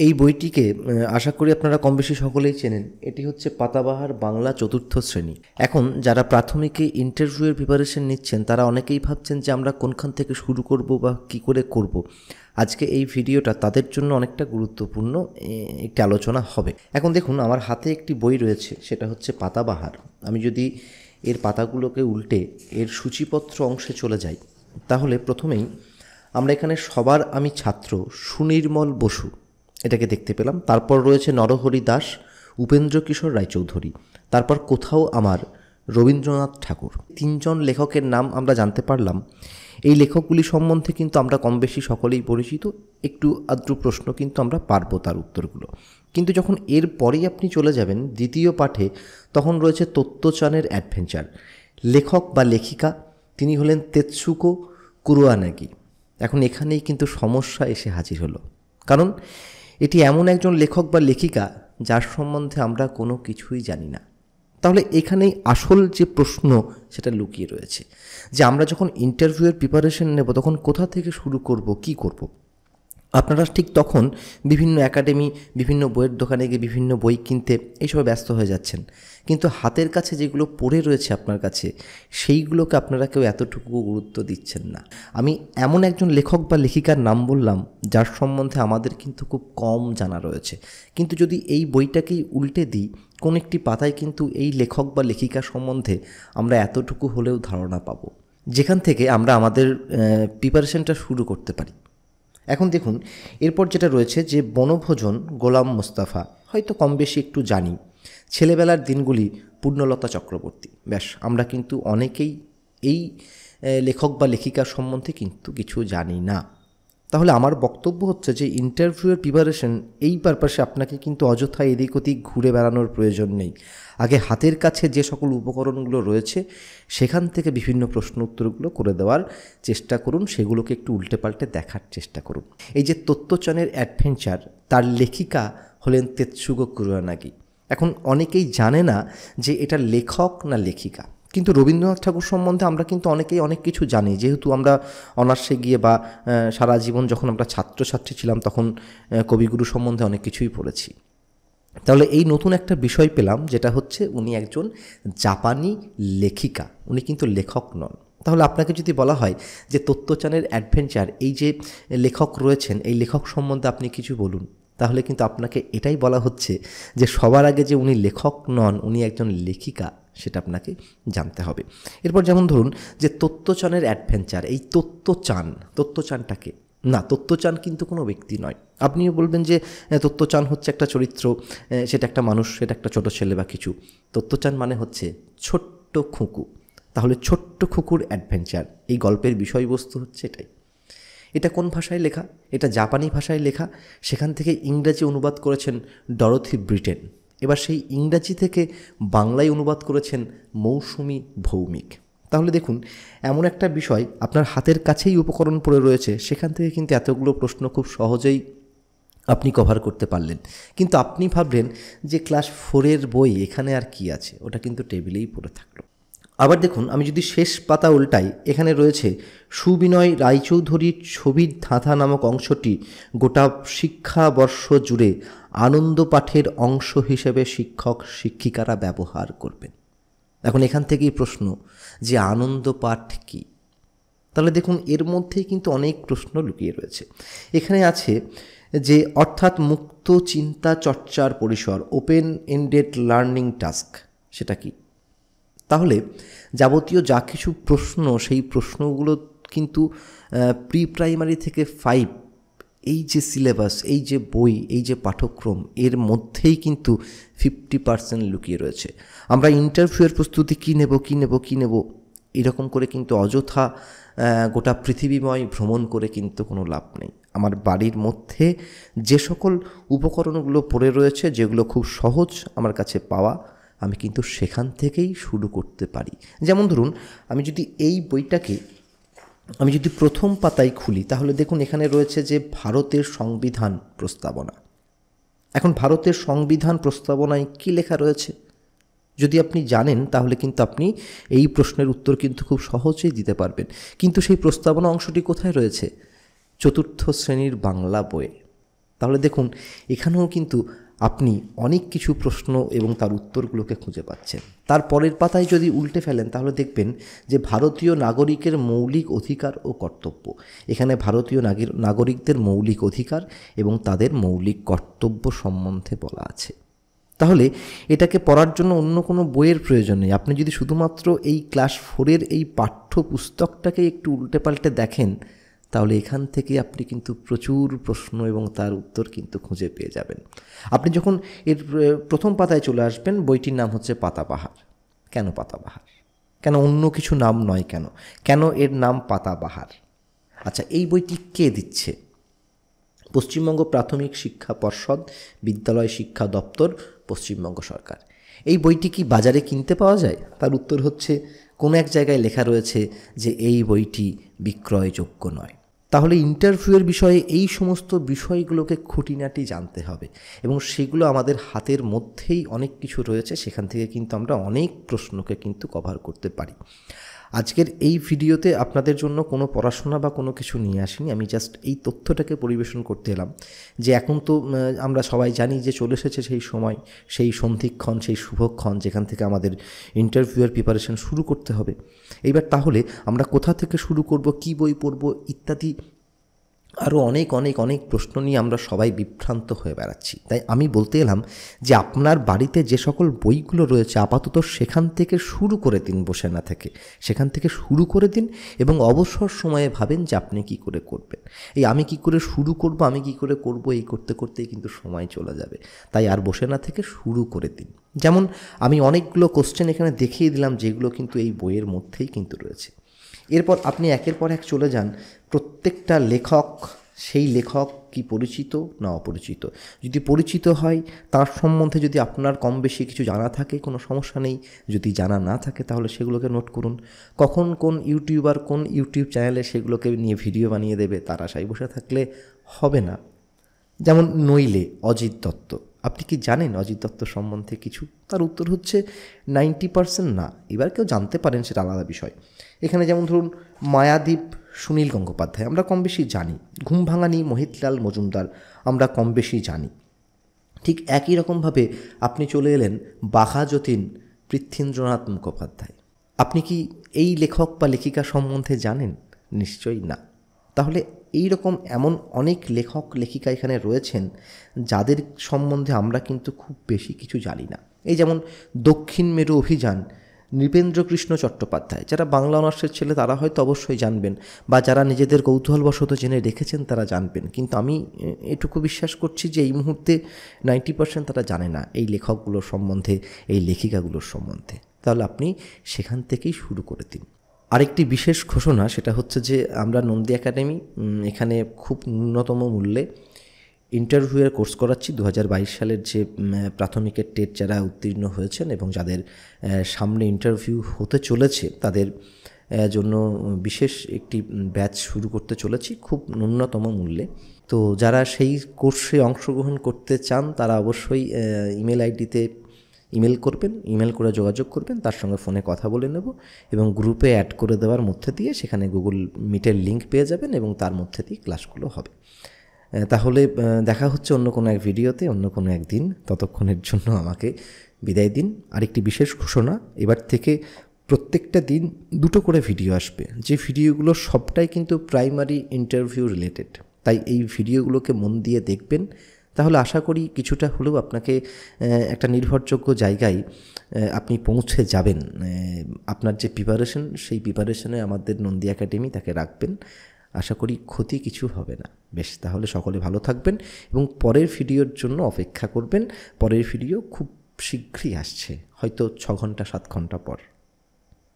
এই বইটিকে আশা করি আপনারা কম বেশি সকলেই চেনেন। এটি হচ্ছে পাতাবাহার বাংলা চতুর্থ শ্রেণী। এখন যারা প্রাথমিকে ইন্টারভিউয়ের প্রিপারেশন নিচ্ছেন তারা অনেকেই ভাবছেন যে আমরা কোনখান থেকে শুরু করব বা কী করে করব। আজকে এই ভিডিওটা তাদের জন্য অনেকটা গুরুত্বপূর্ণ একটি আলোচনা হবে। এখন দেখুন, আমার হাতে একটি বই রয়েছে, সেটা হচ্ছে পাতাবাহার। আমি যদি এর পাতাগুলোকে উল্টে এর সূচিপত্র অংশে চলে যাই, তাহলে প্রথমেই আমরা এখানে সবার আমি ছাত্র সুনির্মল বসু এটাকে দেখতে পেলাম। তারপর রয়েছে নরহরি দাস, উপেন্দ্র কিশোর রায়চৌধুরী, তারপর কোথাও আমার রবীন্দ্রনাথ ঠাকুর। তিনজন লেখকের নাম আমরা জানতে পারলাম। এই লেখকগুলি সম্বন্ধে কিন্তু আমরা কম বেশি সকলেই পরিচিত। একটু আদ্রু প্রশ্ন কিন্তু আমরা পারবো তার উত্তরগুলো। কিন্তু যখন এর পরেই আপনি চলে যাবেন দ্বিতীয় পাঠে, তখন রয়েছে তোত্তো-চানের অ্যাডভেঞ্চার। লেখক বা লেখিকা তিনি হলেন তেতসুকো কুরোয়ানাগি। এখন এখানেই কিন্তু সমস্যা এসে হাজির হলো, কারণ এটি এমন একজন লেখক বা লেখিকা যার সম্বন্ধে আমরা কোনো কিছুই জানি না। তাহলে এখানেই আসল যে প্রশ্ন সেটা লুকিয়ে রয়েছে, যে আমরা যখন ইন্টারভিউয়ের প্রিপারেশন নেব তখন কোথা থেকে শুরু করব, কি করব। আপনারা ঠিক তখন বিভিন্ন একাডেমি, বিভিন্ন বইয়ের দোকানে গিয়ে বিভিন্ন বই কিনতে এইসবে ব্যস্ত হয়ে যাচ্ছেন, কিন্তু হাতের কাছে যেগুলো পড়ে রয়েছে আপনার কাছে সেইগুলোকে আপনারা কেউ এতটুকু গুরুত্ব দিচ্ছেন না। আমি এমন একজন লেখক বা লেখিকার নাম বললাম যার সম্বন্ধে আমাদের কিন্তু খুব কম জানা রয়েছে, কিন্তু যদি এই বইটাকেই উল্টে দিই কোন একটি পাতায় কিন্তু এই লেখক বা লেখিকা সম্বন্ধে আমরা এতটুকু হলেও ধারণা পাবো, যেখান থেকে আমরা আমাদের প্রিপারেশনটা শুরু করতে পারি। এখন দেখুন, এরপর যেটা রয়েছে যে বনভোজন গোলাম মোস্তফা, হয়তো কম বেশি একটু জানি। ছেলেবেলার দিনগুলি পূর্ণলতা চক্রবর্তী। ব্যাস, আমরা কিন্তু অনেকেই এই লেখক বা লেখিকার সম্বন্ধে কিন্তু কিছু জানি না। তাহলে আমার বক্তব্য হচ্ছে যে ইন্টারভিউয়ের প্রিপারেশন এই পারপাসে আপনাকে কিন্তু অযথা এদিক ওদিক ঘুরে বেড়ানোর প্রয়োজন নেই। আগে হাতের কাছে যে সকল উপকরণগুলো রয়েছে সেখান থেকে বিভিন্ন প্রশ্ন উত্তরগুলো করে দেওয়ার চেষ্টা করুন, সেগুলোকে একটু উল্টে পাল্টে দেখার চেষ্টা করুন। এই যে তোত্তো-চানের অ্যাডভেঞ্চার, তার লেখিকা হলেন তেতসুকো কুরোয়ানাগি। এখন অনেকেই জানে না যে এটা লেখক না লেখিকা, কিন্তু রবীন্দ্রনাথ ঠাকুর সম্বন্ধে আমরা কিন্তু অনেকেই অনেক কিছু জানি, যেহেতু আমরা অনার্সে গিয়ে বা সারা জীবন যখন আমরা ছাত্রছাত্রী ছিলাম তখন কবিগুরু সম্বন্ধে অনেক কিছুই পড়েছি। তাহলে এই নতুন একটা বিষয় পেলাম, যেটা হচ্ছে উনি একজন জাপানি লেখিকা, উনি কিন্তু লেখক নন। তাহলে আপনাকে যদি বলা হয় যে তোত্তো-চানের অ্যাডভেঞ্চার, এই যে লেখক রয়েছেন এই লেখক সম্বন্ধে আপনি কিছু বলুন, তাহলে কিন্তু আপনাকে এটাই বলা হচ্ছে যে সবার আগে যে উনি লেখক নন, উনি একজন লেখিকা, সেটা আপনাকে জানতে হবে। এরপর যেমন ধরুন যে তোত্তো-চানের অ্যাডভেঞ্চার, এই তোত্তো-চানটাকে না, তোত্তো-চান কিন্তু কোনো ব্যক্তি নয়। আপনিও বলবেন যে তোত্তো-চান হচ্ছে একটা চরিত্র, সেটা একটা মানুষ, সেটা একটা ছোটো ছেলে বা কিছু। তোত্তো-চান মানে হচ্ছে ছোট্ট খুঁকু। তাহলে ছোট্ট খুকুর অ্যাডভেঞ্চার, এই গল্পের বিষয়বস্তু হচ্ছে এটাই। এটা কোন ভাষায় লেখা? এটা জাপানি ভাষায় লেখা। সেখান থেকে ইংরেজি অনুবাদ করেছেন ডরোথি ব্রিটেন। এবার সেই ইংরাজি থেকে বাংলায় অনুবাদ করেছেন মৌসুমী ভৌমিক। তাহলে দেখুন, এমন একটা বিষয় আপনার হাতের কাছেই উপকরণ পড়ে রয়েছে, সেখান থেকে কিন্তু এতগুলো প্রশ্ন খুব সহজেই আপনি কভার করতে পারলেন। কিন্তু আপনি ভাবলেন যে ক্লাস 4-এর বই, এখানে আর কি আছে, ওটা কিন্তু টেবিলেই পড়ে থাকলো। আবার দেখুন, আমি যদি শেষ পাতা উল্টাই, এখানে রয়েছে সুবিনয় রায়চৌধুরীর ছবির ধাঁধা নামক অংশটি গোটা শিক্ষাবর্ষ জুড়ে আনন্দ পাঠের অংশ হিসেবে শিক্ষক শিক্ষিকারা ব্যবহার করবেন। এখন এখান থেকেই প্রশ্ন যে আনন্দ পাঠ কী? তাহলে দেখুন, এর মধ্যেই কিন্তু অনেক প্রশ্ন লুকিয়ে রয়েছে। এখানে আছে যে অর্থাৎ মুক্ত চিন্তা চর্চার পরিসর, ওপেন এন্ডেড লার্নিং টাস্ক, সেটা কি? তাহলে যাবতীয় যা কিছু প্রশ্ন, সেই প্রশ্নগুলো কিন্তু প্রি প্রাইমারি থেকে 5, এই যে সিলেবাস, এই যে বই, এই যে পাঠ্যক্রম, এর মধ্যেই কিন্তু 50% লুকিয়ে রয়েছে। আমরা ইন্টারভিউয়ের প্রস্তুতি কী নেব এরকম করে কিন্তু অযথা গোটা পৃথিবীময় ভ্রমণ করে কিন্তু কোনো লাভ নেই। আমার বাড়ির মধ্যে যে সকল উপকরণগুলো পড়ে রয়েছে, যেগুলো খুব সহজ আমার কাছে পাওয়া, আমি কিন্তু সেখান থেকেই শুরু করতে পারি। যেমন ধরুন, আমি যদি এই বইটাকে প্রথম পাতায় খুলি, তাহলে দেখুন এখানে রয়েছে যে ভারতের সংবিধান প্রস্তাবনা। এখন ভারতের সংবিধান প্রস্তাবনায় কী লেখা রয়েছে যদি আপনি জানেন, তাহলে কিন্তু আপনি এই প্রশ্নের উত্তর কিন্তু খুব সহজেই দিতে পারবেন। কিন্তু সেই প্রস্তাবনা অংশটি কোথায় রয়েছে? চতুর্থ শ্রেণীর বাংলা বইয়ে। তাহলে দেখুন এখানেও কিন্তু আপনি অনেক কিছু প্রশ্ন এবং তার উত্তরগুলোকে খুঁজে পাচ্ছেন। তার পরের পাতায় যদি উল্টে ফেলেন তাহলে দেখবেন যে ভারতীয় নাগরিকের মৌলিক অধিকার ও কর্তব্য। এখানে ভারতীয় নাগরিকদের মৌলিক অধিকার এবং তাদের মৌলিক কর্তব্য সম্বন্ধে বলা আছে। তাহলে এটাকে পড়ার জন্য অন্য কোনো বইয়ের প্রয়োজন নেই। আপনি যদি শুধুমাত্র এই ক্লাস 4-এর এই পাঠ্যপুস্তকটাকে একটু উল্টে পাল্টে দেখেন তাহলে এখান থেকে আপনি কিন্তু প্রচুর প্রশ্ন এবং তার উত্তর কিন্তু খুঁজে পেয়ে যাবেন। আপনি যখন এর প্রথম পাতায় চলে আসবেন, বইটির নাম হচ্ছে পাতাবাহার। কেন পাতাবাহার? কেন অন্য কিছু নাম নয়? কেন এর নাম পাতাবাহার? আচ্ছা, এই বইটি কে দিচ্ছে? পশ্চিমবঙ্গ প্রাথমিক শিক্ষা পর্ষদ, বিদ্যালয় শিক্ষা দপ্তর, পশ্চিমবঙ্গ সরকার। এই বইটি কি বাজারে কিনতে পাওয়া যায়? তার উত্তর হচ্ছে কোনো এক জায়গায় লেখা রয়েছে যে এই বইটি বিক্রয়যোগ্য নয়। তাহলে ইন্টারভিউয়ের বিষয়ে এই সমস্ত বিষয়গুলোকে খুঁটিনাটি জানতে হবে এবং সেগুলো আমাদের হাতের মধ্যেই অনেক কিছু রয়েছে, সেখান থেকে কিন্তু আমরা অনেক প্রশ্নকে কিন্তু কভার করতে পারি। আজকের এই ভিডিওতে আপনাদের জন্য কোনো পড়াশোনা বা কোনো কিছু নিয়ে আসিনি, আমি জাস্ট এই তথ্যটাকে পরিবেশন করতে এলাম যে এখন তো আমরা সবাই জানি যে চলে এসেছে সেই সময়, সেই সন্ধিক্ষণ, সেই শুভক্ষণ যেখান থেকে আমাদের ইন্টারভিউয়ের প্রিপারেশন শুরু করতে হবে। এইবার তাহলে আমরা কোথা থেকে শুরু করব, কী বই পড়ব ইত্যাদি আরও অনেক অনেক অনেক প্রশ্ন নিয়ে আমরা সবাই বিভ্রান্ত হয়ে বেড়াচ্ছি। তাই আমি বলতে এলাম যে আপনার বাড়িতে যে সকল বইগুলো রয়েছে আপাতত সেখান থেকে শুরু করে দিন, বসে না থেকে সেখান থেকে শুরু করে দিন এবং অবসর সময়ে ভাবেন যে আপনি কী করে করবেন। এই আমি কী করে শুরু করব, আমি কী করে করব, এই করতে করতেই কিন্তু সময় চলে যাবে। তাই আর বসে না থেকে শুরু করে দিন। যেমন আমি অনেকগুলো কোশ্চেন এখানে দেখিয়ে দিলাম যেগুলো কিন্তু এই বইয়ের মধ্যেই কিন্তু রয়েছে। এরপর আপনি একের পর এক চলে যান প্রত্যেকটা লেখক, সেই লেখক কি পরিচিত না অপরিচিত। যদি পরিচিত হয় তার সম্বন্ধে যদি আপনার কম বেশি কিছু জানা থাকে কোনো সমস্যা নেই, যদি জানা না থাকে তাহলে সেগুলোকে নোট করুন। কখন কোন ইউটিউবার কোন ইউটিউব চ্যানেলে সেগুলোকে নিয়ে ভিডিও বানিয়ে দেবে তার আশায় বসে থাকলে হবে না। যেমন নইলে অজিত দত্ত, আপনি কি জানেন অজিত দত্ত সম্বন্ধে কিছু? তার উত্তর হচ্ছে 90% না। এবার কেউ জানতে পারেন সেটা আলাদা বিষয়। এখানে যেমন ধরুন মায়াদ্বীপ সুনীল গঙ্গোপাধ্যায় আমরা কম বেশি জানি, ঘুম ভাঙানি মহিতলাল মজুমদার আমরা কম বেশি জানি। ঠিক একই রকমভাবে আপনি চলে এলেন বাঘা যতীন পৃথ্বীন্দ্রনাথ মুখোপাধ্যায়। আপনি কি এই লেখক বা লেখিকা সম্বন্ধে জানেন? নিশ্চয়ই না। তাহলে এই রকম এমন অনেক লেখক লেখিকা এখানে রয়েছেন যাদের সম্বন্ধে আমরা কিন্তু খুব বেশি কিছু জানি না। এই যেমন দক্ষিণ মেরু অভিযান নৃপেন্দ্রকৃষ্ণ চট্টোপাধ্যায়, যারা বাংলা অনার্সের ছেলে তারা হয়তো অবশ্যই জানবেন, বা যারা নিজেদের কৌতূহলবশত জেনে রেখেছেন তারা জানবেন, কিন্তু আমি এটুকু বিশ্বাস করছি যে এই মুহূর্তে 90% তারা জানে না এই লেখকগুলোর সম্বন্ধে, এই লেখিকাগুলোর সম্বন্ধে। তাহলে আপনি সেখান থেকেই শুরু করে দিন। আরেকটি বিশেষ ঘোষণা, সেটা হচ্ছে যে আমরা নন্দী একাডেমি এখানে খুব ন্যূনতম মূল্যে ইন্টারভিউয়ের কোর্স করাচ্ছি। 2022 সালের যে প্রাথমিকের টেট যারা উত্তীর্ণ হয়েছেন এবং যাদের সামনে ইন্টারভিউ হতে চলেছে তাদের জন্য বিশেষ একটি ব্যাচ শুরু করতে চলেছি খুব ন্যূনতম মূল্যে। তো যারা সেই কোর্সে অংশগ্রহণ করতে চান তারা অবশ্যই ইমেল আইডিতে ইমেল করবেন, ইমেল করে যোগাযোগ করবেন, তার সঙ্গে ফোনে কথা বলে নেব এবং গ্রুপে অ্যাড করে দেওয়ার মধ্যে দিয়ে সেখানে গুগল মিটের লিঙ্ক পেয়ে যাবেন এবং তার মধ্যে দিয়ে ক্লাসগুলো হবে। তাহলে দেখা হচ্ছে অন্য কোনো এক ভিডিওতে অন্য কোনো একদিন। ততক্ষণের জন্য আমাকে বিদায় দিন। আরেকটি বিশেষ ঘোষণা, এবার থেকে প্রত্যেকটা দিন 2টো করে ভিডিও আসবে, যে ভিডিওগুলো সবটাই কিন্তু প্রাইমারি ইন্টারভিউ রিলেটেড। তাই এই ভিডিওগুলোকে মন দিয়ে দেখবেন, তাহলে আশা করি কিছুটা হলেও আপনাকে একটা নির্ভরযোগ্য জায়গায় আপনি পৌঁছে যাবেন। আপনার যে প্রিপারেশন, সেই প্রিপারেশনে আমাদের নন্দী একাডেমি তাকে রাখবেন। আশা করি ক্ষতি কিছু হবে না। বেশ, তাহলে সকলে ভালো থাকবেন এবং পরের ভিডিওর জন্য অপেক্ষা করবেন। পরের ভিডিও খুব শীঘ্রই আসছে, হয়তো 6 ঘন্টা 7 ঘন্টা পর।